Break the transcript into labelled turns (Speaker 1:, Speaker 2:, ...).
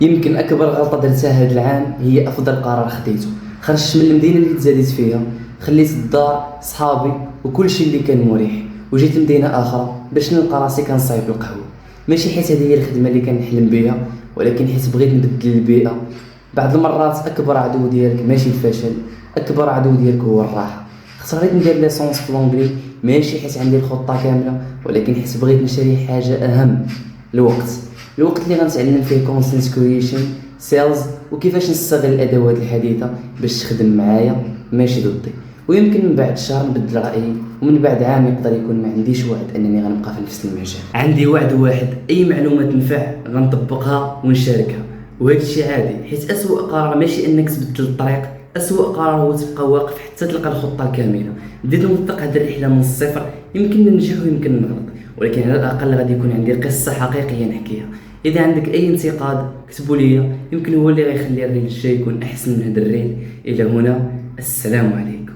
Speaker 1: يمكن اكبر غلطه درتها هذا العام هي افضل قرار خديته. خرجت من المدينه اللي تزاديت فيها، خليت الدار صحابي وكل شيء اللي كان مريح، وجيت لمدينه اخرى باش نلقى راسي كنصايب القهوه. ماشي حيت هذه هي الخدمه اللي كنحلم بها، ولكن حيت بغيت نبدل البيئه. بعض المرات اكبر عدو ديالك ماشي الفشل، اكبر عدو ديالك هو الراحه. اختاريت ندير ليسونس في لونجلي ماشي حيت عندي الخطه كامله، ولكن حيت بغيت نشري حاجه اهم: الوقت اللي غنتعلم فيه كونتنت كرييشن، سيلز، وكيفاش نستغل الادوات الحديثه باش تخدم معايا ماشي ضدي. ويمكن من بعد شهر نبدل رايي، ومن بعد عام يقدر يكون ما عنديش وعد انني غنبقى في نفس المجال. عندي وعد واحد: اي معلومه تنفع غنطبقها ونشاركها. وهذا الشيء عادي، حيت اسوء قرار ماشي انك تبدل الطريق، اسوء قرار هو تبقى واقف حتى تلقى الخطه الكامله. بديت نوثق هذه الرحله من الصفر، يمكن ننجح ويمكن نغلط، ولكن على الاقل غادي يكون عندي قصه حقيقيه نحكيها. اذا عندك اي انتقاد كتبوا لي، يمكن هو اللي غيخلي الريل الجاي يكون احسن من هذا الريل. الى هنا السلام عليكم.